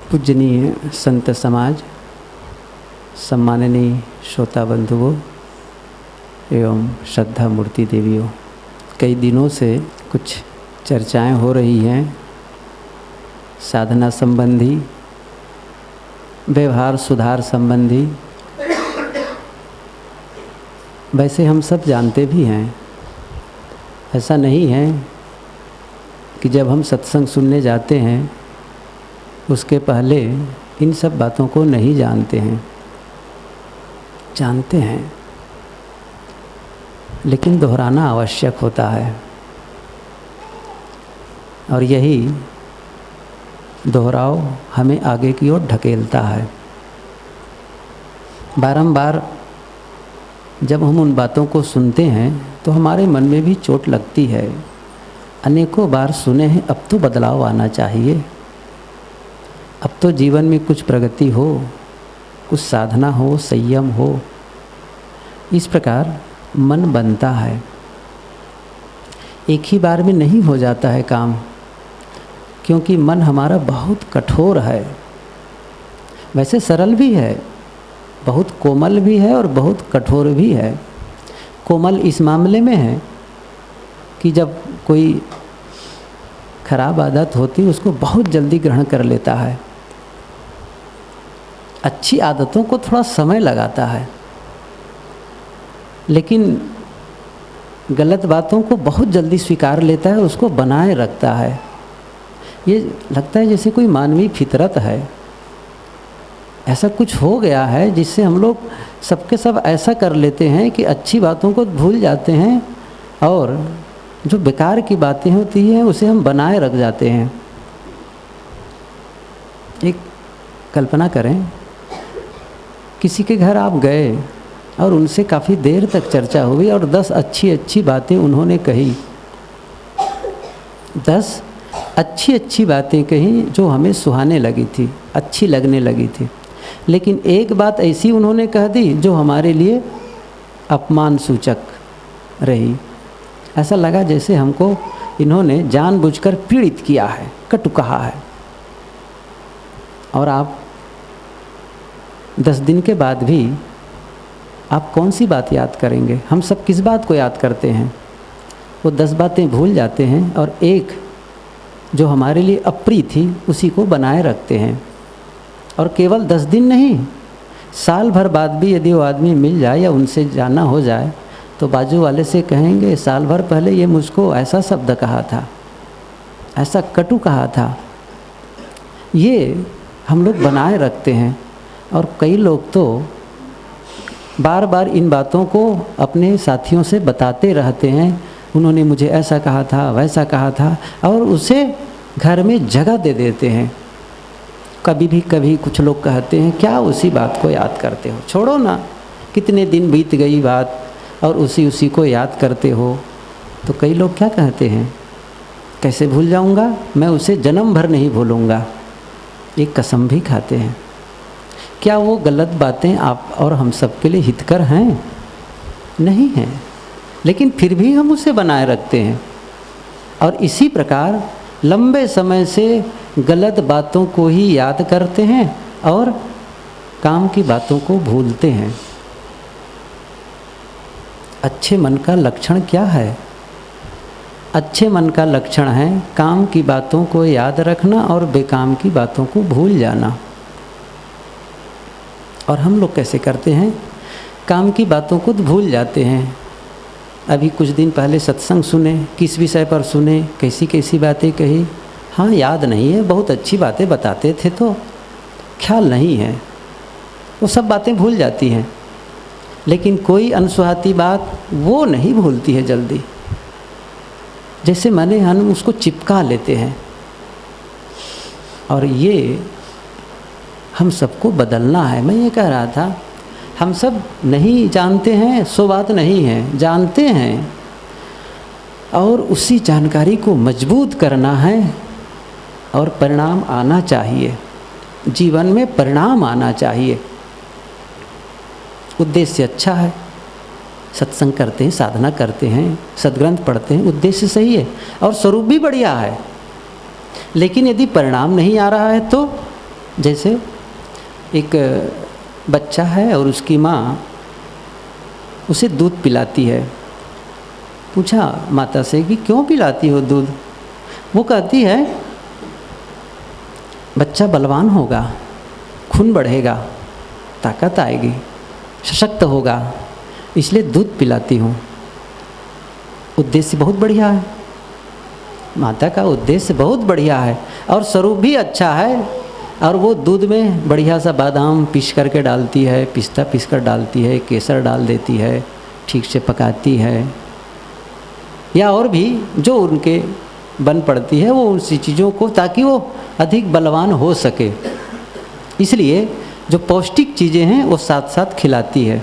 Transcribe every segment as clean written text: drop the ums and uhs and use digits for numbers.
पूजनीय संत समाज, सम्माननीय श्रोता बंधुओं एवं श्रद्धा मूर्ति देवियों, कई दिनों से कुछ चर्चाएं हो रही हैं साधना संबंधी, व्यवहार सुधार संबंधी। वैसे हम सब जानते भी हैं, ऐसा नहीं है कि जब हम सत्संग सुनने जाते हैं उसके पहले इन सब बातों को नहीं जानते हैं, जानते हैं, लेकिन दोहराना आवश्यक होता है। और यही दोहराव हमें आगे की ओर ढकेलता है। बारंबार जब हम उन बातों को सुनते हैं तो हमारे मन में भी चोट लगती है। अनेकों बार सुने हैं, अब तो बदलाव आना चाहिए, अब तो जीवन में कुछ प्रगति हो, कुछ साधना हो, संयम हो। इस प्रकार मन बनता है। एक ही बार में नहीं हो जाता है काम, क्योंकि मन हमारा बहुत कठोर है। वैसे सरल भी है, बहुत कोमल भी है और बहुत कठोर भी है। कोमल इस मामले में है कि जब कोई खराब आदत होती है उसको बहुत जल्दी ग्रहण कर लेता है। अच्छी आदतों को थोड़ा समय लगाता है, लेकिन गलत बातों को बहुत जल्दी स्वीकार लेता है, उसको बनाए रखता है। ये लगता है जैसे कोई मानवीय फितरत है, ऐसा कुछ हो गया है जिससे हम लोग सबके सब ऐसा कर लेते हैं कि अच्छी बातों को भूल जाते हैं और जो बेकार की बातें होती हैं उसे हम बनाए रख जाते हैं। एक कल्पना करें, किसी के घर आप गए और उनसे काफ़ी देर तक चर्चा हुई और 10 अच्छी बातें उन्होंने कही, 10 अच्छी बातें कही जो हमें सुहाने लगी थी, अच्छी लगने लगी थी। लेकिन एक बात ऐसी उन्होंने कह दी जो हमारे लिए अपमान सूचक रही। ऐसा लगा जैसे हमको इन्होंने जानबूझकर पीड़ित किया है, कटु कहा है। और आप 10 दिन के बाद भी आप कौन सी बात याद करेंगे? हम सब किस बात को याद करते हैं? वो 10 बातें भूल जाते हैं और एक जो हमारे लिए अप्रिय थी उसी को बनाए रखते हैं। और केवल 10 दिन नहीं, साल भर बाद भी यदि वो आदमी मिल जाए या उनसे जाना हो जाए तो बाजू वाले से कहेंगे, साल भर पहले ये मुझको ऐसा शब्द कहा था, ऐसा कटु कहा था। ये हम लोग बनाए रखते हैं। और कई लोग तो बार बार इन बातों को अपने साथियों से बताते रहते हैं, उन्होंने मुझे ऐसा कहा था, वैसा कहा था, और उसे घर में जगह दे देते हैं। कभी कुछ लोग कहते हैं, क्या उसी बात को याद करते हो, छोड़ो ना, कितने दिन बीत गई बात और उसी को याद करते हो। तो कई लोग क्या कहते हैं, कैसे भूल जाऊंगा, मैं उसे जन्म भर नहीं भूलूंगा। एक कसम भी खाते हैं। क्या वो गलत बातें आप और हम सब के लिए हितकर हैं? नहीं हैं, लेकिन फिर भी हम उसे बनाए रखते हैं। और इसी प्रकार लंबे समय से गलत बातों को ही याद करते हैं और काम की बातों को भूलते हैं। अच्छे मन का लक्षण क्या है? अच्छे मन का लक्षण है काम की बातों को याद रखना और बेकाम की बातों को भूल जाना। और हम लोग कैसे करते हैं? काम की बातों को भूल जाते हैं। अभी कुछ दिन पहले सत्संग सुने, किस विषय पर सुने, कैसी बातें कही, हाँ याद नहीं है, बहुत अच्छी बातें बताते थे तो ख्याल नहीं है, वो सब बातें भूल जाती हैं। लेकिन कोई अनसुहाती बात वो नहीं भूलती है जल्दी, जैसे माने हम उसको चिपका लेते हैं। और ये हम सबको बदलना है। मैं ये कह रहा था, हम सब नहीं जानते हैं सो बात नहीं है, जानते हैं और उसी जानकारी को मजबूत करना है और परिणाम आना चाहिए। जीवन में परिणाम आना चाहिए। उद्देश्य अच्छा है, सत्संग करते हैं, साधना करते हैं, सद्ग्रंथ पढ़ते हैं, उद्देश्य सही है और स्वरूप भी बढ़िया है। लेकिन यदि परिणाम नहीं आ रहा है तो जैसे एक बच्चा है और उसकी माँ उसे दूध पिलाती है। पूछा माता से कि क्यों पिलाती हो दूध? वो कहती है बच्चा बलवान होगा, खून बढ़ेगा, ताकत आएगी, सशक्त होगा, इसलिए दूध पिलाती हूँ। उद्देश्य बहुत बढ़िया है, माता का उद्देश्य बहुत बढ़िया है और स्वरूप भी अच्छा है। और वो दूध में बढ़िया सा बादाम पीस करके डालती है, पिस्ता पीस कर डालती है, केसर डाल देती है, ठीक से पकाती है, या और भी जो उनके बन पड़ती है वो उसी चीज़ों को, ताकि वो अधिक बलवान हो सके। इसलिए जो पौष्टिक चीज़ें हैं वो साथ साथ खिलाती है।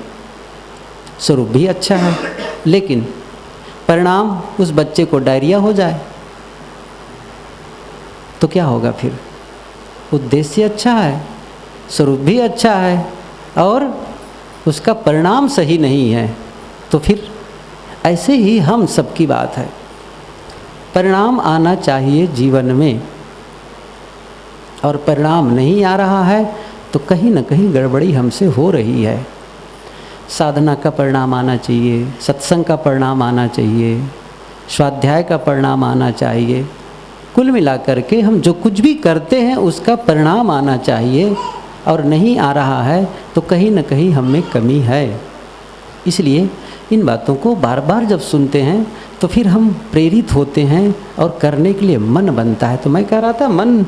स्वरूप भी अच्छा है, लेकिन परिणाम उस बच्चे को डायरिया हो जाए तो क्या होगा फिर? उद्देश्य अच्छा है, स्वरूप भी अच्छा है और उसका परिणाम सही नहीं है, तो फिर ऐसे ही हम सबकी बात है। परिणाम आना चाहिए जीवन में, और परिणाम नहीं आ रहा है तो कहीं न कहीं गड़बड़ी हमसे हो रही है। साधना का परिणाम आना चाहिए, सत्संग का परिणाम आना चाहिए, स्वाध्याय का परिणाम आना चाहिए। कुल मिलाकर के हम जो कुछ भी करते हैं उसका परिणाम आना चाहिए, और नहीं आ रहा है तो कहीं न कहीं हम में कमी है। इसलिए इन बातों को बार बार जब सुनते हैं तो फिर हम प्रेरित होते हैं और करने के लिए मन बनता है। तो मैं कह रहा था मन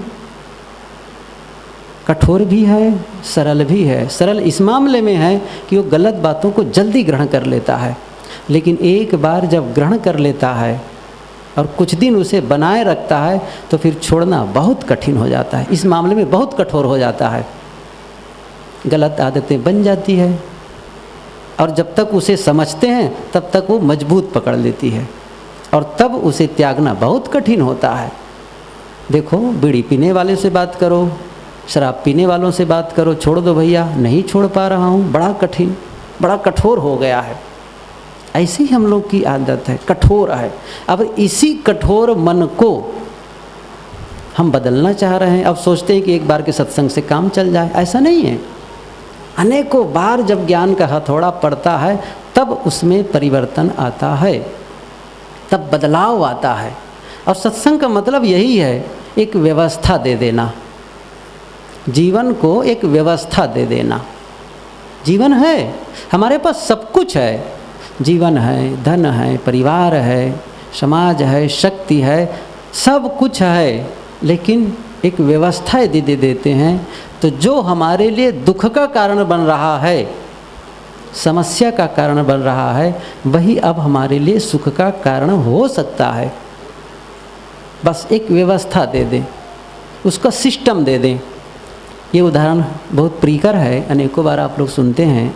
कठोर भी है, सरल भी है। सरल इस मामले में है कि वो गलत बातों को जल्दी ग्रहण कर लेता है, लेकिन एक बार जब ग्रहण कर लेता है और कुछ दिन उसे बनाए रखता है तो फिर छोड़ना बहुत कठिन हो जाता है। इस मामले में बहुत कठोर हो जाता है, गलत आदतें बन जाती है, और जब तक उसे समझते हैं तब तक वो मजबूत पकड़ लेती है, और तब उसे त्यागना बहुत कठिन होता है। देखो, बीड़ी पीने वाले से बात करो, शराब पीने वालों से बात करो, छोड़ दो भैया, नहीं छोड़ पा रहा हूँ, बड़ा कठिन, बड़ा कठोर हो गया है। ऐसी ही हम लोग की आदत है, कठोर है। अब इसी कठोर मन को हम बदलना चाह रहे हैं। अब सोचते हैं कि एक बार के सत्संग से काम चल जाए, ऐसा नहीं है। अनेकों बार जब ज्ञान का हथौड़ा पड़ता है तब उसमें परिवर्तन आता है, तब बदलाव आता है। और सत्संग का मतलब यही है, एक व्यवस्था दे देना, जीवन को एक व्यवस्था दे देना। जीवन है, हमारे पास सब कुछ है, जीवन है, धन है, परिवार है, समाज है, शक्ति है, सब कुछ है, लेकिन एक व्यवस्था यदि दे देते हैं तो जो हमारे लिए दुख का कारण बन रहा है, समस्या का कारण बन रहा है, वही अब हमारे लिए सुख का कारण हो सकता है। बस एक व्यवस्था दे दें, उसका सिस्टम दे दें। ये उदाहरण बहुत प्रियकर है, अनेकों बार आप लोग सुनते हैं।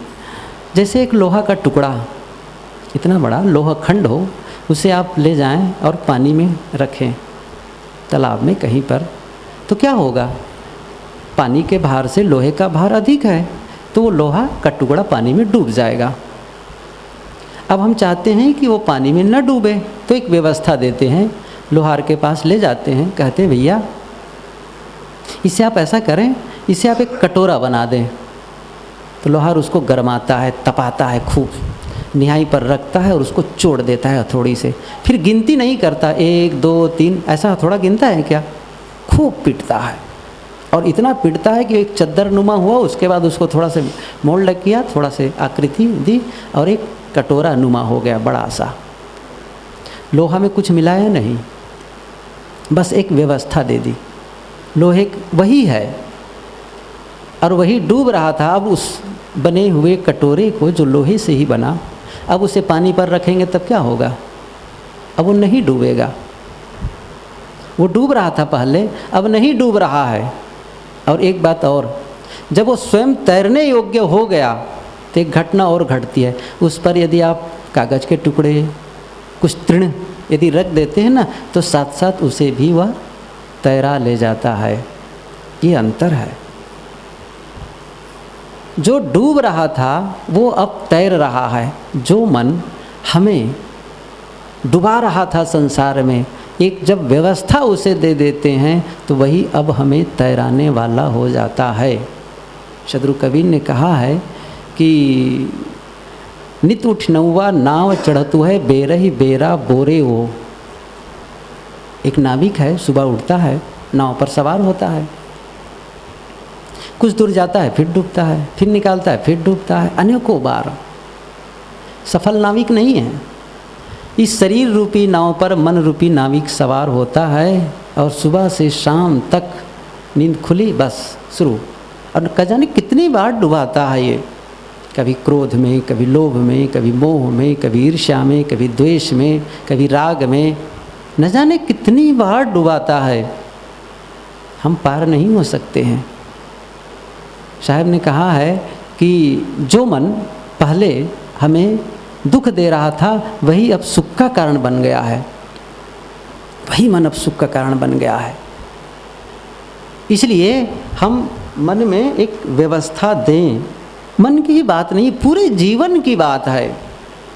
जैसे एक लोहा का टुकड़ा, इतना बड़ा लोहा खंड हो, उसे आप ले जाएं और पानी में रखें, तालाब में कहीं पर, तो क्या होगा? पानी के भार से लोहे का भार अधिक है, तो वो लोहा का टुकड़ा पानी में डूब जाएगा। अब हम चाहते हैं कि वो पानी में न डूबे, तो एक व्यवस्था देते हैं, लोहार के पास ले जाते हैं, कहते हैं भैया इसे आप ऐसा करें, इसे आप एक कटोरा बना दें। तो लोहार उसको गरमाता है, तपाता है, खूब निहाई पर रखता है और उसको चोड़ देता है हथौड़ी से। फिर गिनती नहीं करता, 1 2 3 ऐसा हथौड़ा गिनता है क्या? खूब पीटता है, और इतना पीटता है कि एक चद्दर नुमा हुआ, उसके बाद उसको थोड़ा से मोल्ड किया, थोड़ा से आकृति दी, और एक कटोरा नुमा हो गया बड़ा सा। लोहा में कुछ मिलाया नहीं, बस एक व्यवस्था दे दी। लोहे वही है और वही डूब रहा था। अब उस बने हुए कटोरे को, जो लोहे से ही बना, अब उसे पानी पर रखेंगे तब क्या होगा? अब वो नहीं डूबेगा। वो डूब रहा था पहले, अब नहीं डूब रहा है। और एक बात और, जब वो स्वयं तैरने योग्य हो गया तो एक घटना और घटती है। उस पर यदि आप कागज़ के टुकड़े, कुछ तृण यदि रख देते हैं ना, तो साथ साथ उसे भी वह तैरा ले जाता है। ये अंतर है। जो डूब रहा था वो अब तैर रहा है। जो मन हमें डुबा रहा था संसार में, एक जब व्यवस्था उसे दे देते हैं तो वही अब हमें तैराने वाला हो जाता है। शत्रु कबीर ने कहा है कि नित उठ नौवा नाव चढ़तु है बेरही बेरा बोरे वो। एक नाविक है, सुबह उठता है, नाव पर सवार होता है, कुछ दूर जाता है, फिर डूबता है, फिर निकालता है, फिर डूबता है, अनेकों बार। सफल नाविक नहीं है। इस शरीर रूपी नाव पर मन रूपी नाविक सवार होता है और सुबह से शाम तक नींद खुली बस शुरू, और न जाने कितनी बार डुबाता है ये, कभी क्रोध में, कभी लोभ में, कभी मोह में, कभी ईर्ष्या में, कभी द्वेष में, कभी राग में, न जाने कितनी बार डुबाता है। हम पार नहीं हो सकते हैं। साहब ने कहा है कि जो मन पहले हमें दुख दे रहा था वही अब सुख का कारण बन गया है, वही मन अब सुख का कारण बन गया है। इसलिए हम मन में एक व्यवस्था दें। मन की ही बात नहीं, पूरे जीवन की बात है।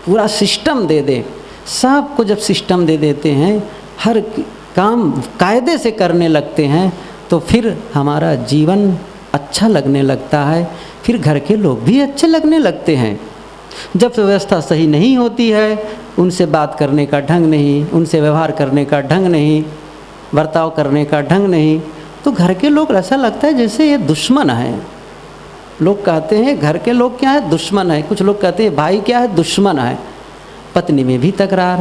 पूरा सिस्टम दे दें। सबको जब सिस्टम दे देते हैं, हर काम कायदे से करने लगते हैं, तो फिर हमारा जीवन अच्छा लगने लगता है, फिर घर के लोग भी अच्छे लगने लगते हैं। जब व्यवस्था सही नहीं होती है, उनसे बात करने का ढंग नहीं, उनसे व्यवहार करने का ढंग नहीं, बर्ताव करने का ढंग नहीं, तो घर के लोग ऐसा लगता है जैसे ये दुश्मन है। लोग कहते हैं घर के लोग क्या है, दुश्मन है। कुछ लोग कहते हैं भाई क्या है, दुश्मन है। पत्नी में भी तकरार,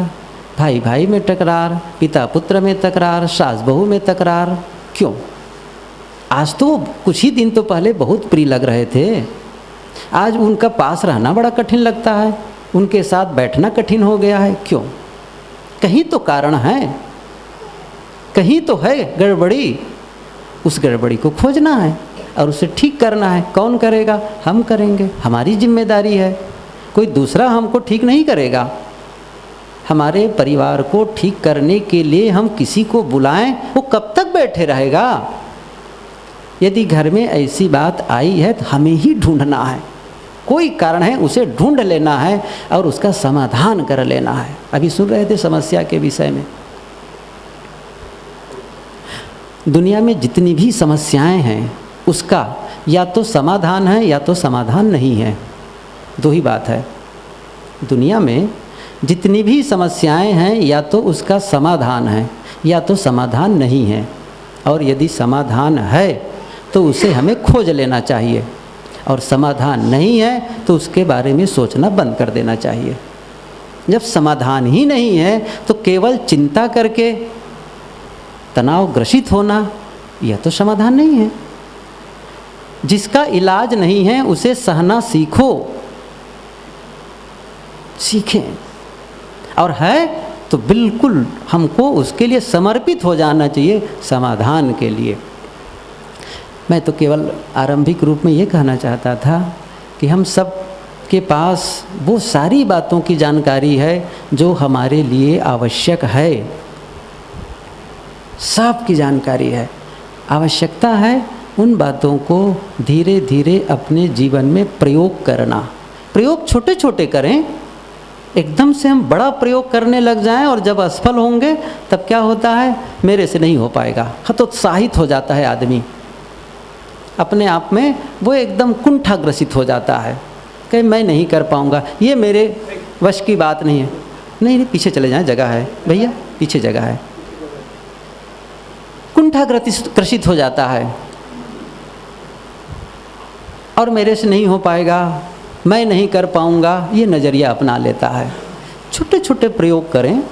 भाई भाई में तकरार, पिता पुत्र में तकरार, सास बहू में तकरार। क्यों? आज तो कुछ ही दिन तो पहले बहुत प्रिय लग रहे थे, आज उनका पास रहना बड़ा कठिन लगता है, उनके साथ बैठना कठिन हो गया है। क्यों? कहीं तो कारण है, कहीं तो है गड़बड़ी। उस गड़बड़ी को खोजना है और उसे ठीक करना है। कौन करेगा? हम करेंगे, हमारी जिम्मेदारी है। कोई दूसरा हमको ठीक नहीं करेगा। हमारे परिवार को ठीक करने के लिए हम किसी को बुलाएं, वो कब तक बैठे रहेगा? यदि घर में ऐसी बात आई है तो हमें ही ढूंढना है। कोई कारण है, उसे ढूंढ लेना है और उसका समाधान कर लेना है। अभी सुन रहे थे समस्या के विषय में। दुनिया में जितनी भी समस्याएं हैं उसका या तो समाधान है या तो समाधान नहीं है। दो ही बात है। दुनिया में जितनी भी समस्याएं हैं या तो उसका समाधान है या तो समाधान नहीं है। और यदि समाधान है तो उसे हमें खोज लेना चाहिए, और समाधान नहीं है तो उसके बारे में सोचना बंद कर देना चाहिए। जब समाधान ही नहीं है तो केवल चिंता करके तनाव ग्रसित होना यह तो समाधान नहीं है। जिसका इलाज नहीं है उसे सहना सीखो, सीखें। और है तो बिल्कुल हमको उसके लिए समर्पित हो जाना चाहिए, समाधान के लिए। मैं तो केवल आरंभिक रूप में ये कहना चाहता था कि हम सब के पास वो सारी बातों की जानकारी है जो हमारे लिए आवश्यक है। सब की जानकारी है। आवश्यकता है उन बातों को धीरे धीरे अपने जीवन में प्रयोग करना। प्रयोग छोटे छोटे करें। एकदम से हम बड़ा प्रयोग करने लग जाएं और जब असफल होंगे तब क्या होता है, मेरे से नहीं हो पाएगा, हतोत्साहित हो जाता है आदमी। अपने आप में वो एकदम कुंठाग्रसित हो जाता है कि मैं नहीं कर पाऊंगा, ये मेरे वश की बात नहीं है। नहीं, पीछे चले जाएं, जगह है भैया, पीछे जगह है। कुंठाग्रसित हो जाता है और मेरे से नहीं हो पाएगा, मैं नहीं कर पाऊंगा, ये नज़रिया अपना लेता है। छोटे छोटे प्रयोग करें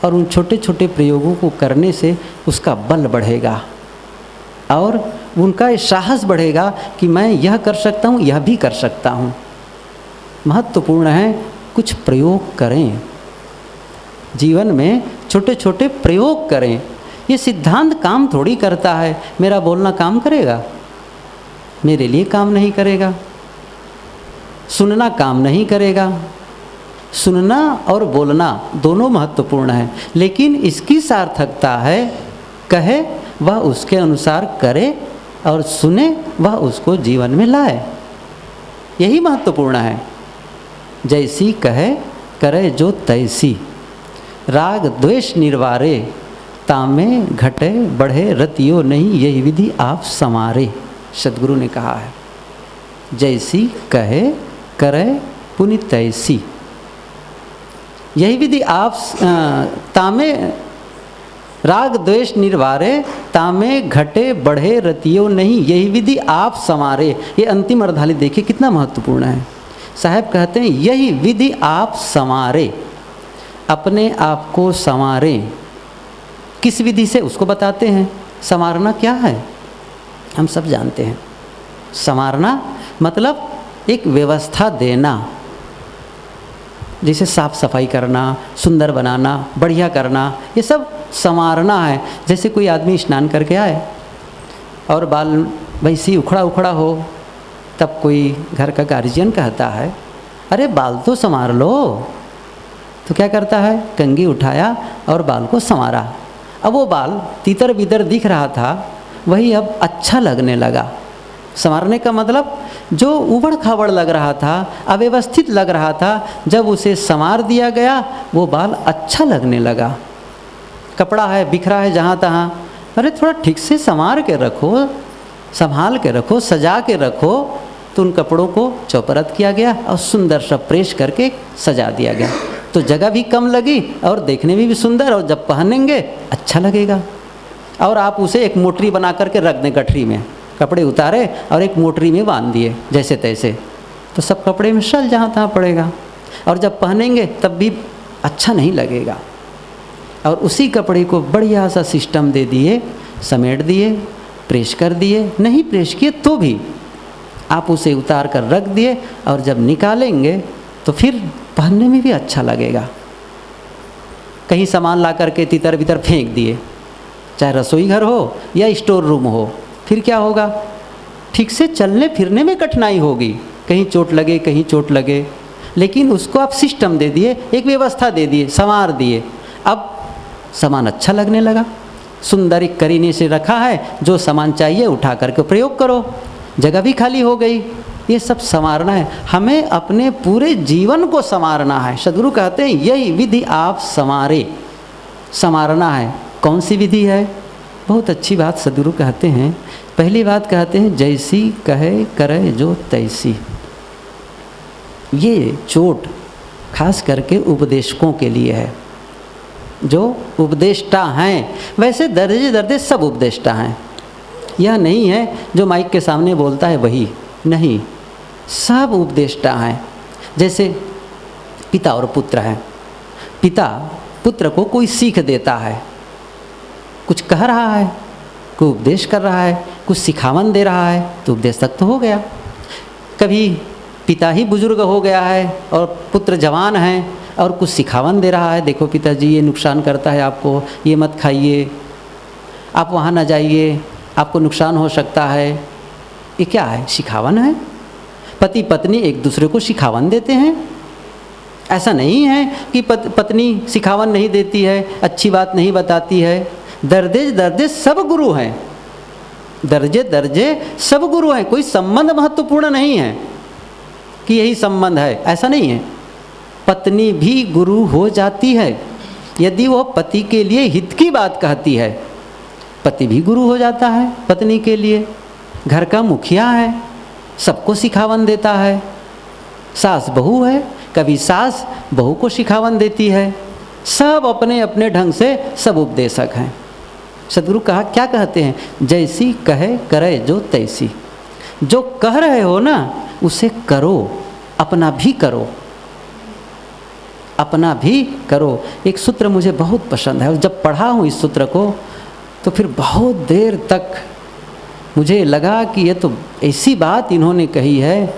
और उन छोटे छोटे प्रयोगों को करने से उसका बल बढ़ेगा और उनका साहस बढ़ेगा कि मैं यह कर सकता हूँ, यह भी कर सकता हूँ। महत्वपूर्ण है कुछ प्रयोग करें, जीवन में छोटे छोटे प्रयोग करें। ये सिद्धांत काम थोड़ी करता है। मेरा बोलना काम करेगा? मेरे लिए काम नहीं करेगा। सुनना काम नहीं करेगा। सुनना और बोलना दोनों महत्वपूर्ण है, लेकिन इसकी सार्थकता है कहे वह उसके अनुसार करे और सुने वह उसको जीवन में लाए। यही महत्वपूर्ण है। जैसी कहे करे जो तैसी, राग द्वेष निर्वारे, तामे घटे बढ़े रतियो नहीं, यही विधि आप समारे। सदगुरु ने कहा है, जैसी कहे करे पुनि तैसी। यही विधि आप तामे राग द्वेष निर्वारे, तामे घटे बढ़े रतियो नहीं, यही विधि आप समारे। ये अंतिम अर्धाली देखिए कितना महत्वपूर्ण है। साहब कहते हैं यही विधि आप समारे, अपने आप को संवारें। किस विधि से उसको बताते हैं। संवारना क्या है हम सब जानते हैं। संवारना मतलब एक व्यवस्था देना, जैसे साफ सफाई करना, सुंदर बनाना, बढ़िया करना, ये सब संवारना है। जैसे कोई आदमी स्नान करके आए और बाल वैसी उखड़ा उखड़ा हो, तब कोई घर का गार्जियन कहता है अरे बाल तो संवार लो। तो क्या करता है, कंघी उठाया और बाल को संवारा। अब वो बाल तीतर बीतर दिख रहा था, वही अब अच्छा लगने लगा। संवारने का मतलब जो उबड़ खाबड़ लग रहा था, अव्यवस्थित लग रहा था, जब उसे संवार दिया गया वो बाल अच्छा लगने लगा। कपड़ा है बिखरा है जहाँ तहाँ, अरे थोड़ा ठीक से संवार के रखो, संभाल के रखो, सजा के रखो। तो उन कपड़ों को चौपरत किया गया और सुंदर सा प्रेस करके सजा दिया गया। तो जगह भी कम लगी और देखने में भी सुंदर, और जब पहनेंगे अच्छा लगेगा। और आप उसे एक मोटरी बना करके रख दें गठरी में, कपड़े उतारे और एक मोटरी में बांध दिए जैसे तैसे, तो सब कपड़े में सल जहाँ तहाँ पड़ेगा, और जब पहनेंगे तब भी अच्छा नहीं लगेगा। और उसी कपड़े को बढ़िया सा सिस्टम दे दिए, समेट दिए, प्रेस कर दिए, नहीं प्रेस किए तो भी आप उसे उतार कर रख दिए, और जब निकालेंगे तो फिर पहनने में भी अच्छा लगेगा। कहीं सामान ला करके तितर बितर फेंक दिए, चाहे रसोई घर हो या स्टोर रूम हो, फिर क्या होगा, ठीक से चलने फिरने में कठिनाई होगी, कहीं चोट लगे कहीं चोट लगे। लेकिन उसको आप सिस्टम दे दिए, एक व्यवस्था दे दिए, संवार दिए, अब सामान अच्छा लगने लगा। सुंदर एक करीने से रखा है, जो सामान चाहिए उठा करके प्रयोग करो, जगह भी खाली हो गई। ये सब संवारना है, हमें अपने पूरे जीवन को संवारना है। सदगुरु कहते हैं यही विधि आप संवारे, संवारना है। कौन सी विधि है, बहुत अच्छी बात सदगुरु कहते हैं। पहली बात कहते हैं जैसी कहे करे जो तैसी। ये चोट खास करके उपदेशकों के लिए है, जो उपदेष्टा हैं। वैसे दर्जे दर्जे सब उपदेष्टा हैं, यह नहीं है जो माइक के सामने बोलता है वही, नहीं, सब उपदेष्टा हैं। जैसे पिता और पुत्र हैं, पिता पुत्र को कोई सीख देता है, कुछ कह रहा है, कोई उपदेश कर रहा है, कुछ सिखावन दे रहा है, तो उपदेश तक तो हो गया। कभी पिता ही बुजुर्ग हो गया है और पुत्र जवान है और कुछ सिखावन दे रहा है, देखो पिताजी ये नुकसान करता है आपको, ये मत खाइए, आप वहाँ ना जाइए, आपको नुकसान हो सकता है। ये क्या है, सिखावन है। पति पत्नी एक दूसरे को सिखावन देते हैं। ऐसा नहीं है कि पत्नी सिखावन नहीं देती है, अच्छी बात नहीं बताती है। दर्जे दर्जे सब गुरु हैं, दर्जे दर्जे सब गुरु हैं। कोई संबंध महत्वपूर्ण नहीं है कि यही संबंध है, ऐसा नहीं है। पत्नी भी गुरु हो जाती है यदि वो पति के लिए हित की बात कहती है। पति भी गुरु हो जाता है पत्नी के लिए। घर का मुखिया है, सबको सिखावन देता है। सास बहू है, कभी सास बहू को सिखावन देती है। सब अपने अपने ढंग से सब उपदेशक हैं। सदगुरु कहा क्या कहते हैं, जैसी कहे करे जो तैसी। जो कह रहे हो ना उसे करो, अपना भी करो, अपना भी करो। एक सूत्र मुझे बहुत पसंद है और जब पढ़ा हूँ इस सूत्र को तो फिर बहुत देर तक मुझे लगा कि ये तो ऐसी बात इन्होंने कही है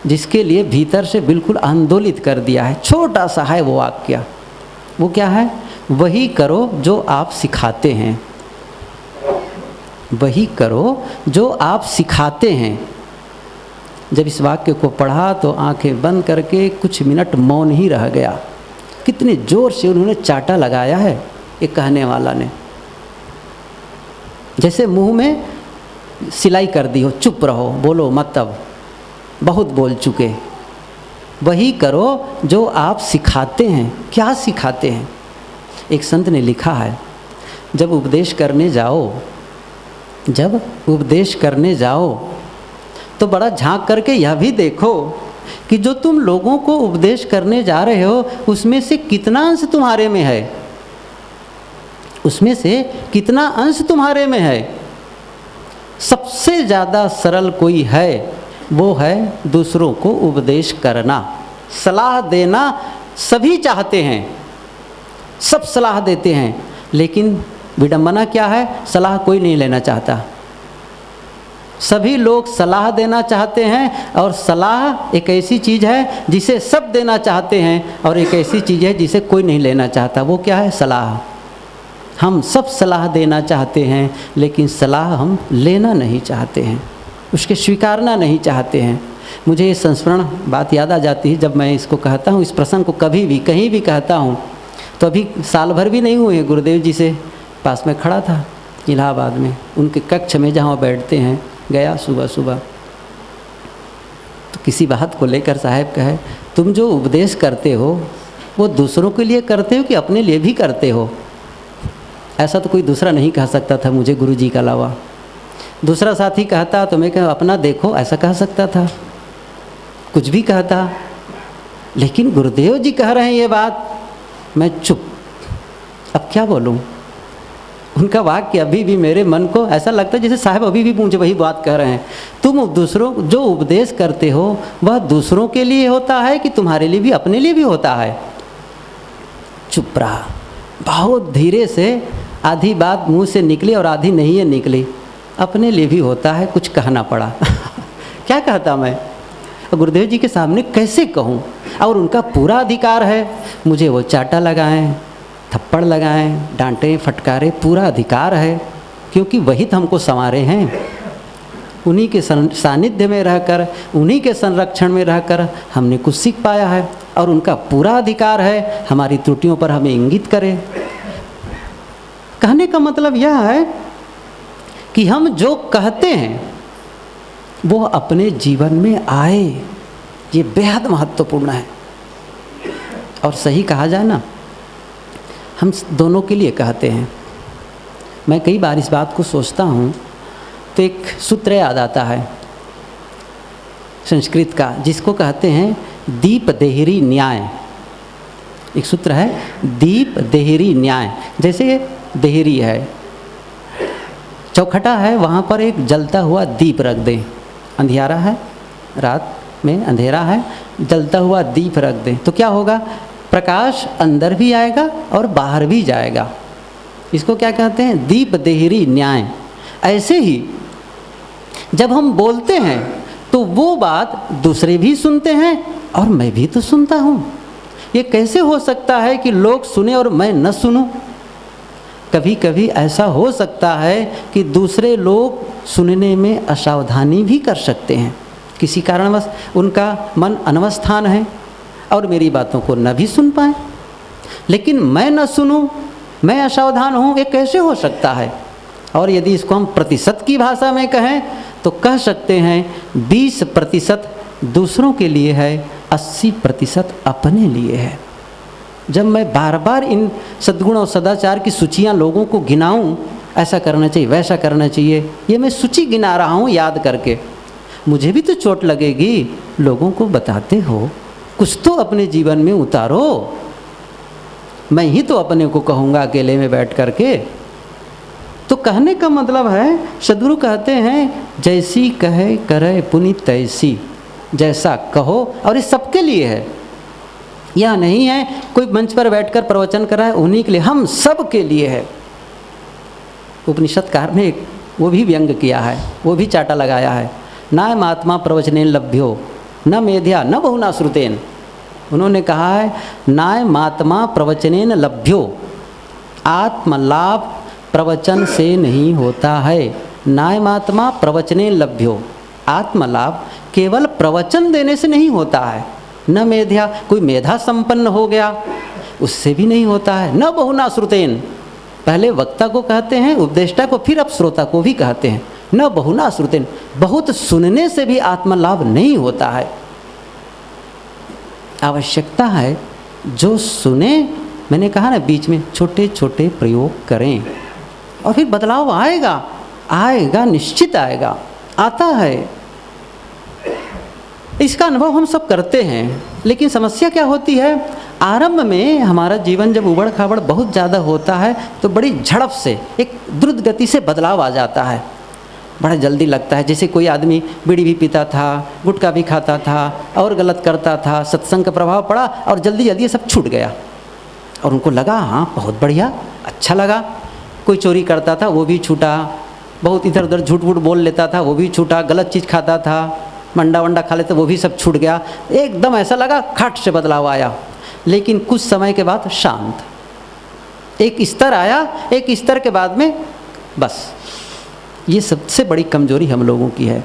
जिसके लिए भीतर से बिल्कुल आंदोलित कर दिया है। छोटा सा है वो वाक्य, वो क्या है, वही करो जो आप सिखाते हैं, वही करो जो आप सिखाते हैं। जब इस वाक्य को पढ़ा तो आंखें बंद करके कुछ मिनट मौन ही रह गया। कितने जोर से उन्होंने चाटा लगाया है ये कहने वाला ने, जैसे मुंह में सिलाई कर दी हो, चुप रहो, बोलो मत, अब बहुत बोल चुके। वही करो जो आप सिखाते हैं। क्या सिखाते हैं? एक संत ने लिखा है, जब उपदेश करने जाओ तो बड़ा झांक करके यह भी देखो कि जो तुम लोगों को उपदेश करने जा रहे हो उसमें से कितना अंश तुम्हारे में है, उसमें से कितना अंश तुम्हारे में है। सबसे ज़्यादा सरल कोई है वो है दूसरों को उपदेश करना, सलाह देना। सभी चाहते हैं, सब सलाह देते हैं, लेकिन विडंबना क्या है, सलाह कोई नहीं लेना चाहता। सभी लोग सलाह देना चाहते हैं और सलाह एक ऐसी चीज़ है जिसे सब देना चाहते हैं और एक ऐसी चीज़ है जिसे कोई नहीं लेना चाहता। वो क्या है, सलाह। हम सब सलाह देना चाहते हैं लेकिन सलाह हम लेना नहीं चाहते हैं, उसके स्वीकारना नहीं चाहते हैं। मुझे ये संस्मरण बात याद आ जाती है जब मैं इसको कहता हूँ, इस प्रसंग को कभी भी कहीं भी कहता हूँ। तो अभी साल भर भी नहीं हुए, गुरुदेव जी से पास में खड़ा था इलाहाबाद में, उनके कक्ष में जहाँ बैठते हैं, गया सुबह सुबह। तो किसी बात को लेकर साहब कहे, तुम जो उपदेश करते हो वो दूसरों के लिए करते हो कि अपने लिए भी करते हो? ऐसा तो कोई दूसरा नहीं कह सकता था मुझे गुरु जी के अलावा। दूसरा साथी कहता तो मैं कह अपना देखो, ऐसा कह सकता था, कुछ भी कहता। लेकिन गुरुदेव जी कह रहे हैं ये बात, मैं चुप। अब क्या बोलूं? उनका वाक्य अभी भी मेरे मन को ऐसा लगता है जैसे साहब अभी भी मुझे वही बात कह रहे हैं। तुम दूसरों जो उपदेश करते हो वह दूसरों के लिए होता है कि तुम्हारे लिए भी, अपने लिए भी होता है? चुप रहा। बहुत धीरे से आधी बात मुंह से निकली और आधी नहीं है निकली। अपने लिए भी होता है, कुछ कहना पड़ा। क्या कहता मैं? गुरुदेव जी के सामने कैसे कहूँ? और उनका पूरा अधिकार है, मुझे वो चाटा लगाएं, थप्पड़ लगाएं, डांटें, फटकारें, पूरा अधिकार है, क्योंकि वही तो हमको संवारे हैं। उन्हीं के सानिध्य में रहकर, उन्हीं के संरक्षण में रहकर हमने कुछ सीख पाया है और उनका पूरा अधिकार है हमारी त्रुटियों पर हमें इंगित करें। कहने का मतलब यह है कि हम जो कहते हैं वो अपने जीवन में आए, ये बेहद महत्वपूर्ण है। और सही कहा जाए ना, हम दोनों के लिए कहते हैं। मैं कई बार इस बात को सोचता हूँ तो एक सूत्र याद आता है संस्कृत का, जिसको कहते हैं दीप देहरी न्याय। एक सूत्र है दीप देहरी न्याय। जैसे देहरी है, चौखटा है, वहाँ पर एक जलता हुआ दीप रख दें। अंधियारा है, रात में अंधेरा है, जलता हुआ दीप रख दें तो क्या होगा? प्रकाश अंदर भी आएगा और बाहर भी जाएगा। इसको क्या कहते हैं? दीप देहरी न्याय। ऐसे ही जब हम बोलते हैं तो वो बात दूसरे भी सुनते हैं और मैं भी तो सुनता हूँ। ये कैसे हो सकता है कि लोग सुने और मैं न सुनूं? कभी कभी ऐसा हो सकता है कि दूसरे लोग सुनने में असावधानी भी कर सकते हैं, किसी कारणवश उनका मन अनवस्थान है और मेरी बातों को न भी सुन पाए। लेकिन मैं न सुनूं, मैं असावधान हूँ, ये कैसे हो सकता है? और यदि इसको हम प्रतिशत की भाषा में कहें तो कह सकते हैं 20% दूसरों के लिए है, 80% अपने लिए है। जब मैं बार बार इन सद्गुण और सदाचार की सूचियाँ लोगों को गिनाऊं, ऐसा करना चाहिए, वैसा करना चाहिए, ये मैं सूची गिना रहा हूँ याद करके, मुझे भी तो चोट लगेगी। लोगों को बताते हो, कुछ तो अपने जीवन में उतारो। मैं ही तो अपने को कहूँगा अकेले में बैठ करके। तो कहने का मतलब है, सद्गुरु कहते हैं जैसी कहे करे पुनि तैसी, जैसा कहो। और ये सबके लिए है, यह नहीं है कोई मंच पर बैठकर प्रवचन कर रहा है उन्हीं के लिए, हम सब के लिए है। उपनिषदकार ने वो भी व्यंग किया है, वो भी चाटा लगाया है। नायम आत्मा प्रवचनेन लभ्यो न मेध्या न बहुना श्रुतेन। उन्होंने कहा है नायम आत्मा प्रवचनेन लभ्यो, आत्मलाभ प्रवचन से नहीं होता है। नायम आत्मा प्रवचनेन लभ्यो, आत्मलाभ केवल प्रवचन देने से नहीं होता है। न मेध्या, कोई मेधा संपन्न हो गया उससे भी नहीं होता है। न बहुना श्रुतेन, पहले वक्ता को कहते हैं, उपदेष्टा को, फिर अब श्रोता को भी कहते हैं। न बहुना श्रुतेन, बहुत सुनने से भी आत्मलाभ नहीं होता है। आवश्यकता है जो सुने, मैंने कहा ना बीच में, छोटे छोटे प्रयोग करें। और फिर बदलाव आएगा, आएगा, निश्चित आएगा, आता है। इसका अनुभव हम सब करते हैं। लेकिन समस्या क्या होती है, आरंभ में हमारा जीवन जब उबड़ खाबड़ बहुत ज़्यादा होता है तो बड़ी झड़प से, एक द्रुत गति से बदलाव आ जाता है, बड़ा जल्दी लगता है। जैसे कोई आदमी बीड़ी भी पीता था, गुटखा भी खाता था और गलत करता था, सत्संग का प्रभाव पड़ा और जल्दी जल्दी ये सब छूट गया और उनको लगा हाँ बहुत बढ़िया, अच्छा लगा। कोई चोरी करता था वो भी छूटा, बहुत इधर उधर झूठ वूठ बोल लेता था वो भी छूटा, गलत चीज़ खाता था, मंडा वंडा खा लेते वो भी सब छूट गया। एकदम ऐसा लगा खट से बदलाव आया। लेकिन कुछ समय के बाद शांत, एक स्तर आया, एक स्तर के बाद में बस। ये सबसे बड़ी कमजोरी हम लोगों की है।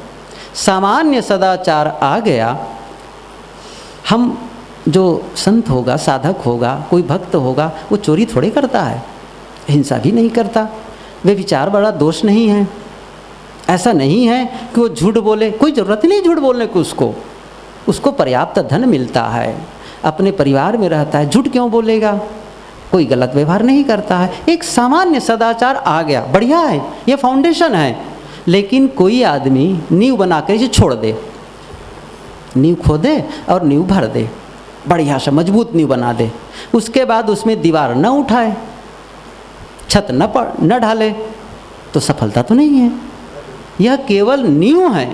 सामान्य सदाचार आ गया, हम जो संत होगा, साधक होगा, कोई भक्त होगा, वो चोरी थोड़े करता है, हिंसा भी नहीं करता, वे विचार बड़ा दोष नहीं है। ऐसा नहीं है कि वो झूठ बोले, कोई ज़रूरत नहीं झूठ बोलने को, उसको पर्याप्त धन मिलता है, अपने परिवार में रहता है, झूठ क्यों बोलेगा, कोई गलत व्यवहार नहीं करता है। एक सामान्य सदाचार आ गया, बढ़िया है, ये फाउंडेशन है। लेकिन कोई आदमी नींव बना कर इसे छोड़ दे, नींव खोदे और नींव भर दे, बढ़िया सा मजबूत नींव बना दे, उसके बाद उसमें दीवार न उठाए, छत न ढाले, तो सफलता तो नहीं है। यह केवल नींव है,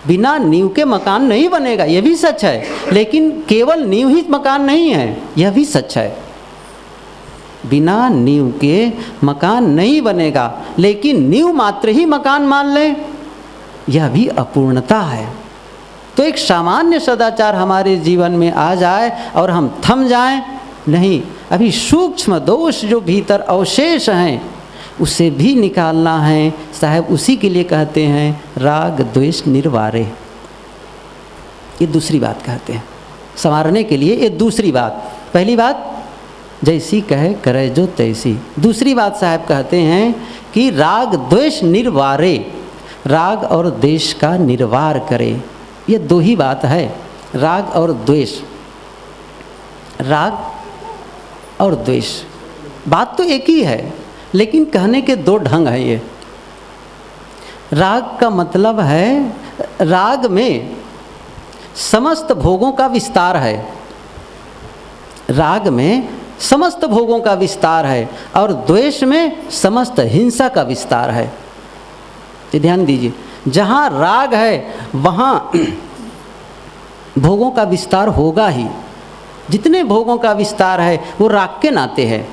बिना नींव के मकान नहीं बनेगा, यह भी सच है। लेकिन केवल नींव ही मकान नहीं है, यह भी सच है। बिना नींव के मकान नहीं बनेगा, लेकिन नींव मात्र ही मकान मान लें, यह भी अपूर्णता है। तो एक सामान्य सदाचार हमारे जीवन में आ जाए और हम थम जाएं, नहीं, अभी सूक्ष्म दोष जो भीतर अवशेष हैं उसे भी निकालना है। साहब उसी के लिए कहते हैं राग द्वेष निर्वारे, ये दूसरी बात कहते हैं संवारने के लिए। ये दूसरी बात, पहली बात जैसी कहे करे जो तैसी, दूसरी बात साहब कहते हैं कि राग द्वेष निर्वारे, राग और द्वेष का निर्वार करे। ये दो ही बात है, राग और द्वेष, राग और द्वेष, बात तो एक ही है लेकिन कहने के दो ढंग हैं। ये राग का मतलब है, राग में समस्त भोगों का विस्तार है, राग में समस्त भोगों का विस्तार है और द्वेष में समस्त हिंसा का विस्तार है। तो ध्यान दीजिए, जहाँ राग है वहाँ भोगों का विस्तार होगा ही। जितने भोगों का विस्तार है वो राग के नाते है,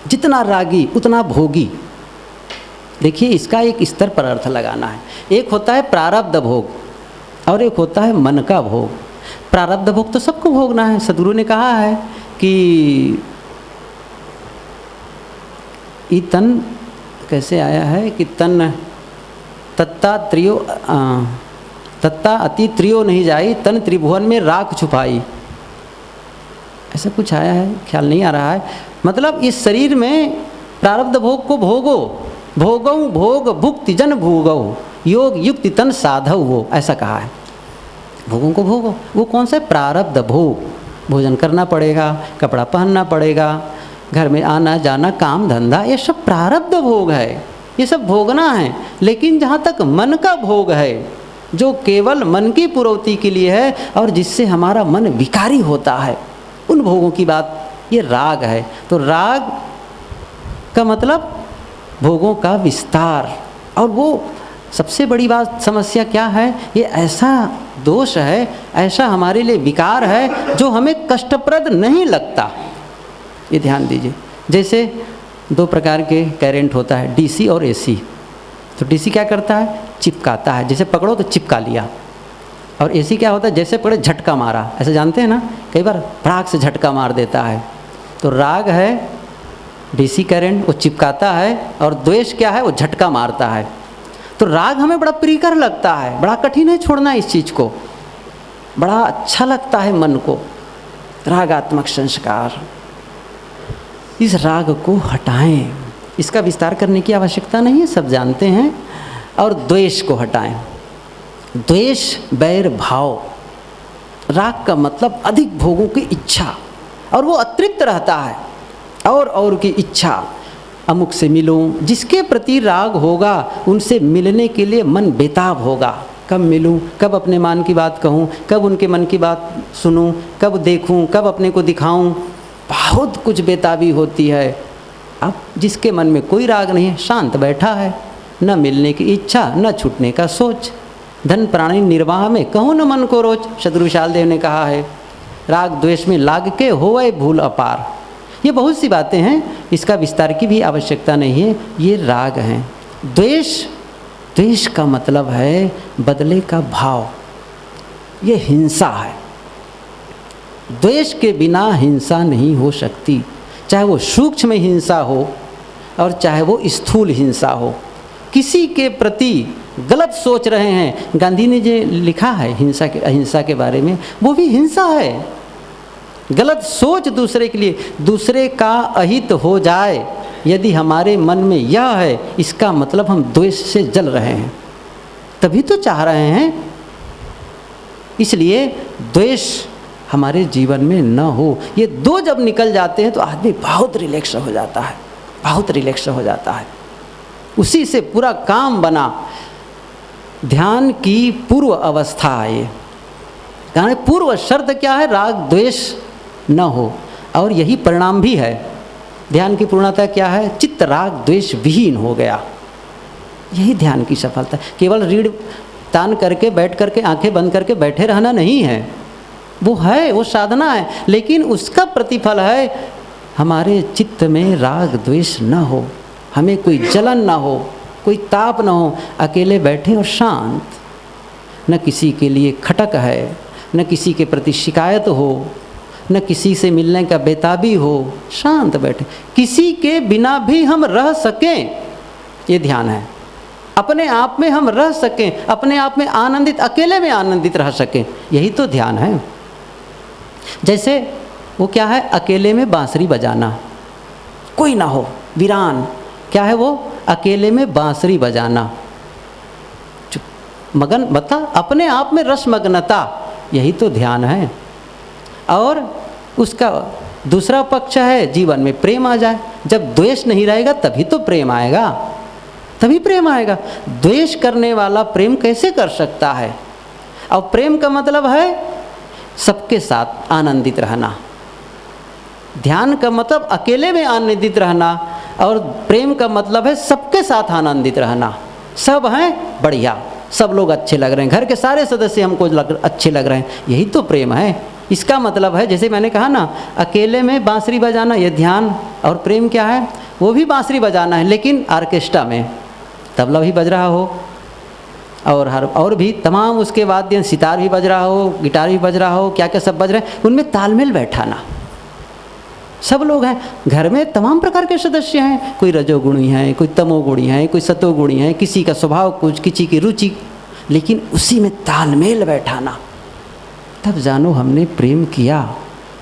जितना रागी उतना भोगी। देखिए इसका एक स्तर पर अर्थ लगाना है। एक होता है प्रारब्ध भोग और एक होता है मन का भोग। प्रारब्ध भोग तो सबको भोगना है। सदगुरु ने कहा है कि ई तन कैसे आया है कि तन तत्ता त्रियो तत्ता अति त्रियो नहीं जाई, तन त्रिभुवन में राख छुपाई, ऐसा कुछ आया है, ख्याल नहीं आ रहा है। मतलब इस शरीर में प्रारब्ध भोग को भोगो, भोगौ भोग भुक्ति जन भोगौ, योग युक्ति तन साधव हो, ऐसा कहा है। भोगों को भोगो, वो कौन सा प्रारब्ध भोग, भोजन करना पड़ेगा, कपड़ा पहनना पड़ेगा, घर में आना जाना, काम धंधा, ये सब प्रारब्ध भोग है, ये सब भोगना है। लेकिन जहाँ तक मन का भोग है, जो केवल मन की पूर्ति के लिए है और जिससे हमारा मन विकारी होता है, उन भोगों की बात, ये राग है। तो राग का मतलब भोगों का विस्तार। और वो सबसे बड़ी बात, समस्या क्या है, ये ऐसा दोष है, ऐसा हमारे लिए विकार है जो हमें कष्टप्रद नहीं लगता। ये ध्यान दीजिए, जैसे दो प्रकार के करंट होता है, डीसी और एसी। तो डीसी क्या करता है, चिपकाता है, जैसे पकड़ो तो चिपका लिया। और एसी क्या होता है, जैसे पकड़े झटका मारा, ऐसा जानते हैं ना, कई बार भड़ाक से झटका मार देता है। तो राग है डीसी करंट, वो चिपकाता है, और द्वेष क्या है, वो झटका मारता है। तो राग हमें बड़ा प्रियकर लगता है, बड़ा कठिन है छोड़ना इस चीज़ को, बड़ा अच्छा लगता है मन को, रागात्मक संस्कार। इस राग को हटाएं, इसका विस्तार करने की आवश्यकता नहीं है, सब जानते हैं। और द्वेष को हटाएं। द्वेष बैर भाव, राग का मतलब अधिक भोगों की इच्छा, और वो अतृप्त रहता है और की इच्छा, अमुक से मिलूं। जिसके प्रति राग होगा उनसे मिलने के लिए मन बेताब होगा। कब मिलूं, कब अपने मन की बात कहूं, कब उनके मन की बात सुनूं, कब देखूं, कब अपने को दिखाऊं, बहुत कुछ बेताबी होती है। अब जिसके मन में कोई राग नहीं है, शांत बैठा है, न मिलने की इच्छा न छूटने का सोच, धन प्राणी निर्वाह में कहूँ न मन को रोज। सद्गुरु विशाल देव ने कहा है, राग द्वेष में लाग के होवे भूल अपार। ये बहुत सी बातें हैं, इसका विस्तार की भी आवश्यकता नहीं है। ये राग हैं। द्वेष का मतलब है बदले का भाव, ये हिंसा है। द्वेष के बिना हिंसा नहीं हो सकती, चाहे वो सूक्ष्म हिंसा हो और चाहे वो स्थूल हिंसा हो। किसी के प्रति गलत सोच रहे हैं, गांधी ने जो लिखा है अहिंसा के बारे में, वो भी हिंसा है। गलत सोच दूसरे के लिए, दूसरे का अहित हो जाए यदि हमारे मन में यह है, इसका मतलब हम द्वेष से जल रहे हैं, तभी तो चाह रहे हैं। इसलिए द्वेष हमारे जीवन में न हो। ये दो जब निकल जाते हैं तो आदमी बहुत रिलैक्स हो जाता है, बहुत रिलैक्स हो जाता है। उसी से पूरा काम बना। ध्यान की पूर्व अवस्था है। यानी पूर्व शर्त क्या है? राग द्वेष न हो, और यही परिणाम भी है। ध्यान की पूर्णता क्या है? चित्त राग द्वेष विहीन हो गया। यही ध्यान की सफलता। केवल रीढ़ तान करके बैठ करके आंखें बंद करके बैठे रहना नहीं है, वो है, वो साधना है, लेकिन उसका प्रतिफल है हमारे चित्त में राग द्वेष न हो, हमें कोई जलन न हो, कोई ताप न हो, अकेले बैठे और शांत, न किसी के लिए खटक है, न किसी के प्रति शिकायत हो, न किसी से मिलने का बेताबी हो, शांत बैठे, किसी के बिना भी हम रह सकें, ये ध्यान है। अपने आप में हम रह सकें, अपने आप में आनंदित, अकेले में आनंदित रह सकें, यही तो ध्यान है। जैसे वो क्या है, अकेले में बांसुरी बजाना, कोई ना हो, वीरान, क्या है वो? अकेले में बांसुरी बजाना, मगन, बता, अपने आप में रसमग्नता, यही तो ध्यान है। और उसका दूसरा पक्ष है जीवन में प्रेम आ जाए। जब द्वेष नहीं रहेगा तभी तो प्रेम आएगा, तभी प्रेम आएगा। द्वेष करने वाला प्रेम कैसे कर सकता है? और प्रेम का मतलब है सबके साथ आनंदित रहना। ध्यान का मतलब अकेले में आनंदित रहना, और प्रेम का मतलब है सबके साथ आनंदित रहना। सब हैं बढ़िया, सब लोग अच्छे लग रहे हैं, घर के सारे सदस्य हमको अच्छे लग रहे हैं, यही तो प्रेम है। इसका मतलब है, जैसे मैंने कहा ना, अकेले में बांसुरी बजाना ये ध्यान, और प्रेम क्या है? वो भी बांसुरी बजाना है, लेकिन ऑर्केस्ट्रा में तबला भी बज रहा हो, और भी तमाम उसके वाद्य, सितार भी बज रहा हो, गिटार भी बज रहा हो, क्या क्या सब बज रहे हैं, उनमें तालमेल बैठाना। सब लोग हैं, घर में तमाम प्रकार के सदस्य हैं, कोई रजोगुणी हैं, कोई तमोगुणी हैं, कोई सतोगुणी हैं, किसी का स्वभाव कुछ, किसी की रुचि, लेकिन उसी में तालमेल बैठाना, तब जानो हमने प्रेम किया।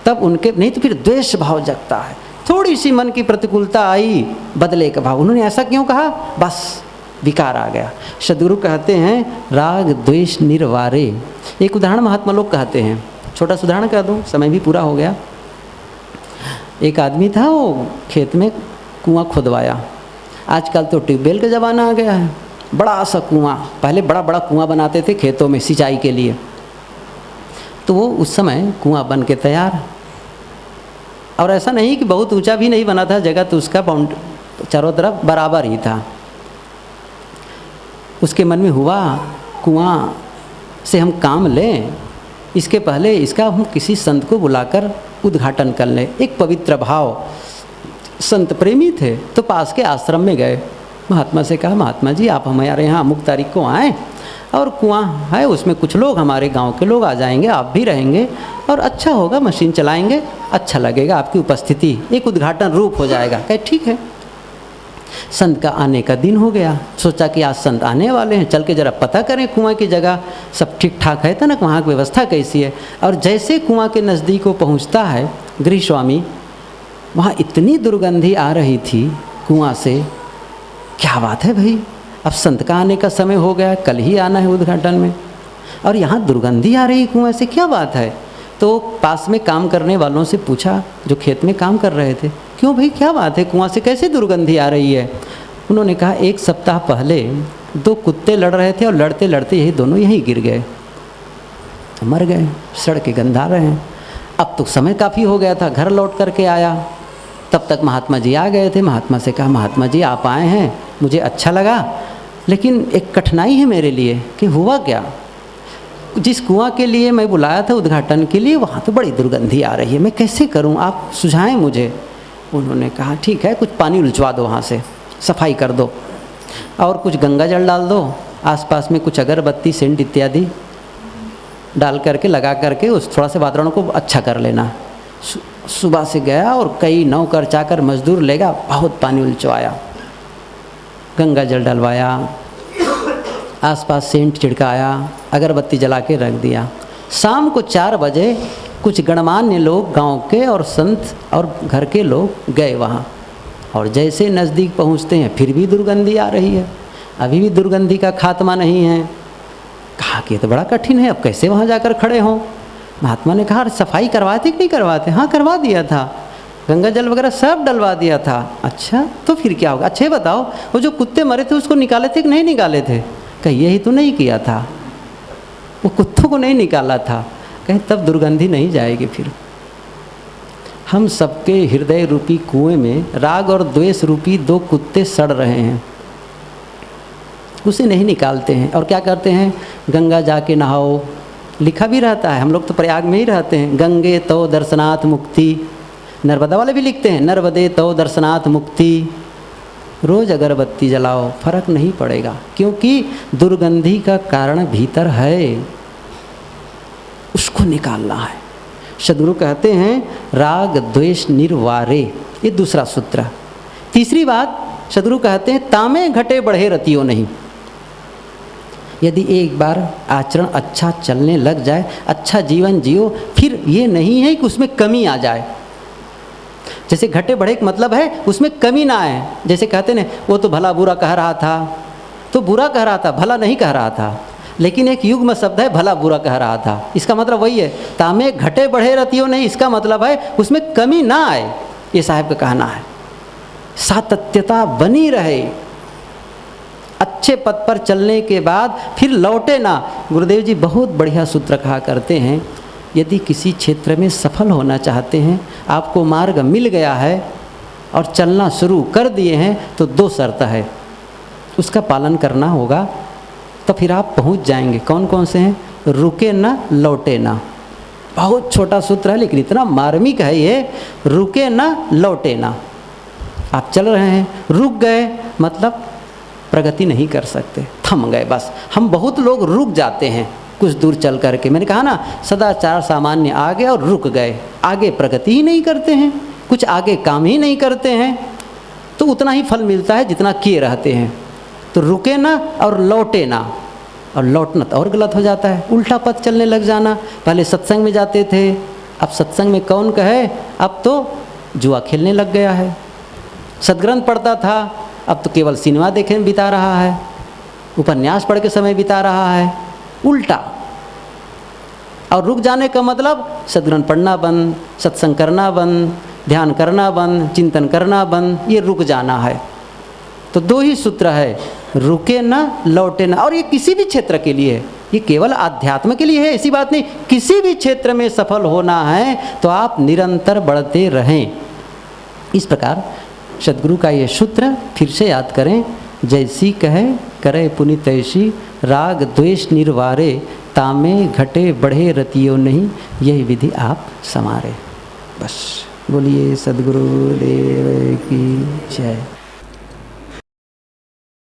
तब उनके, नहीं तो फिर द्वेष भाव जगता है। थोड़ी सी मन की प्रतिकूलता आई, बदले का भाव, उन्होंने ऐसा क्यों कहा, बस विकार आ गया। सद्गुरु कहते हैं राग द्वेष निर्वारे। एक उदाहरण महात्मा लोग कहते हैं, छोटा सा उदाहरण कह दूँ, समय भी पूरा हो गया। एक आदमी था, वो खेत में कुआं खुदवाया। आजकल तो ट्यूबवेल का ज़माना आ गया है, बड़ा सा कुआं, पहले बड़ा बड़ा कुआं बनाते थे खेतों में सिंचाई के लिए। तो वो उस समय कुआं बन के तैयार, और ऐसा नहीं कि बहुत ऊंचा भी नहीं बना था, जगह तो उसका चारों तरफ बराबर ही था। उसके मन में हुआ कुआं से हम काम लें, इसके पहले इसका हम किसी संत को बुलाकर उद्घाटन कर लें। एक पवित्र भाव, संत प्रेमी थे, तो पास के आश्रम में गए, महात्मा से कहा, महात्मा जी आप हमारे यहाँ अमुक तारीख को आएँ, और कुआं है, उसमें कुछ लोग हमारे गांव के लोग आ जाएंगे, आप भी रहेंगे, और अच्छा होगा, मशीन चलाएंगे, अच्छा लगेगा, आपकी उपस्थिति एक उद्घाटन रूप हो जाएगा। कहे ठीक है। संत का आने का दिन हो गया, सोचा कि आज संत आने वाले हैं, चल के ज़रा पता करें कुआं की जगह सब ठीक ठाक है तो ना, वहाँ की व्यवस्था कैसी है। और जैसे कुआं के नज़दीक वो पहुँचता है, गृह स्वामी, वहाँ इतनी दुर्गंधी आ रही थी कुआं से, क्या बात है भाई, अब संत का आने का समय हो गया, कल ही आना है उद्घाटन में, और यहाँ दुर्गंधी आ रही कुआं से, क्या बात है। तो पास में काम करने वालों से पूछा, जो खेत में काम कर रहे थे, क्यों भाई, क्या बात है, कुआं से कैसे दुर्गंधी आ रही है? उन्होंने कहा 1 सप्ताह पहले 2 कुत्ते लड़ रहे थे और लड़ते लड़ते यही दोनों यहीं गिर गए, मर गए, सड़ के गंधा रहे हैं। अब तो समय काफ़ी हो गया था, घर लौट करके आया, तब तक महात्मा जी आ गए थे। महात्मा से कहा, महात्मा जी आप आए हैं, मुझे अच्छा लगा, लेकिन एक कठिनाई है मेरे लिए। कि हुआ क्या? जिस कुआं के लिए मैं बुलाया था उद्घाटन के लिए, वहाँ तो बड़ी दुर्गंधी आ रही है, मैं कैसे करूँ, आप सुझाएं मुझे। उन्होंने कहा ठीक है, कुछ पानी उलझवा दो, वहाँ से सफाई कर दो और कुछ गंगा जल डाल दो, आसपास में कुछ अगरबत्ती सेंट इत्यादि डाल करके लगा करके उस थोड़ा से वातावरण को अच्छा कर लेना। सुबह से गया और कई नौकर चाकर मजदूर लेगा, बहुत पानी उलझवाया, गंगा जल डलवाया, आसपास सेंट छिड़काया, अगरबत्ती जला के रख दिया। शाम को 4 बजे कुछ गणमान्य लोग गांव के और संत और घर के लोग गए वहाँ, और जैसे नज़दीक पहुँचते हैं फिर भी दुर्गंधी आ रही है, अभी भी दुर्गंधी का खात्मा नहीं है। कहा कि ये तो बड़ा कठिन है, अब कैसे वहाँ जाकर खड़े हों। महात्मा ने कहा सफाई करवाते कि नहीं करवाते? हाँ करवा दिया था, गंगा जल वगैरह सब डलवा दिया था। अच्छा तो फिर क्या होगा? अच्छे बताओ, वो जो कुत्ते मरे थे उसको निकाले थे कि नहीं निकाले थे? कहीं यही तो नहीं किया था, वो कुत्तों को नहीं निकाला था। कहीं तब दुर्गंधी नहीं जाएगी। फिर हम सबके हृदय रूपी कुएं में राग और द्वेष रूपी 2 कुत्ते सड़ रहे हैं, उसे नहीं निकालते हैं। और क्या करते हैं? गंगा जाके नहाओ, लिखा भी रहता है, हम लोग तो प्रयाग में ही रहते हैं, गंगे तो दर्शनाथ मुक्ति। नर्मदा वाले भी लिखते हैं, नर्मदे तो दर्शनाथ मुक्ति। रोज़ अगरबत्ती जलाओ, फर्क नहीं पड़ेगा, क्योंकि दुर्गंधी का कारण भीतर है, उसको निकालना है। सद्गुरु कहते हैं राग द्वेष निर्वारे, ये दूसरा सूत्र। तीसरी बात सद्गुरु कहते हैं तामे घटे बढ़े रतियो नहीं। यदि एक बार आचरण अच्छा चलने लग जाए, अच्छा जीवन जियो, फिर ये नहीं है कि उसमें कमी आ जाए। जैसे घटे बढ़े का मतलब है उसमें कमी ना आए। जैसे कहते हैं वो तो भला बुरा कह रहा था, तो बुरा कह रहा था, भला नहीं कह रहा था। लेकिन एक युग्म शब्द है भला बुरा कह रहा था, इसका मतलब वही है, तामे घटे बढ़े रतियो नहीं, इसका मतलब है उसमें कमी ना आए। ये साहब का कहना है, सातत्यता बनी रहे, अच्छे पद पर चलने के बाद फिर लौटे ना। गुरुदेव जी बहुत बढ़िया सूत्र कहा करते हैं, यदि किसी क्षेत्र में सफल होना चाहते हैं, आपको मार्ग मिल गया है और चलना शुरू कर दिए हैं, तो 2 शर्त है, उसका पालन करना होगा, तो फिर आप पहुंच जाएंगे। कौन कौन से हैं? रुके ना, लौटे ना। बहुत छोटा सूत्र है लेकिन इतना मार्मिक है ये, रुके ना, लौटे ना। आप चल रहे हैं, रुक गए मतलब प्रगति नहीं कर सकते, थम गए बस। हम बहुत लोग रुक जाते हैं कुछ दूर चल करके, मैंने कहा ना सदाचार सामान्य आ गए और रुक गए, आगे प्रगति ही नहीं करते हैं, कुछ आगे काम ही नहीं करते हैं, तो उतना ही फल मिलता है जितना किए रहते हैं। तो रुके ना और लौटे ना, और लौटना तो और गलत हो जाता है, उल्टा पथ चलने लग जाना। पहले सत्संग में जाते थे, अब सत्संग में कौन कहे, अब तो जुआ खेलने लग गया है। सदग्रंथ पढ़ता था, अब तो केवल सिनेमा देखने में बिता रहा है, उपन्यास पढ़ के समय बिता रहा है, उल्टा। और रुक जाने का मतलब सदग्रंथ पढ़ना बंद, सत्संग करना बंद, ध्यान करना बंद, चिंतन करना बंद, ये रुक जाना है। तो 2 ही सूत्र है, रुके ना, लौटे ना। और ये किसी भी क्षेत्र के लिए है, ये केवल आध्यात्म के लिए है ऐसी बात नहीं, किसी भी क्षेत्र में सफल होना है तो आप निरंतर बढ़ते रहें। इस प्रकार सद्गुरु का ये सूत्र फिर से याद करें, जैसी कहे करे पुनि तैसी, राग द्वेष निर्वारे, तामे घटे बढ़े रतियो नहीं, यही विधि आप समारे। बस बोलिए सद्गुरु देव की जय।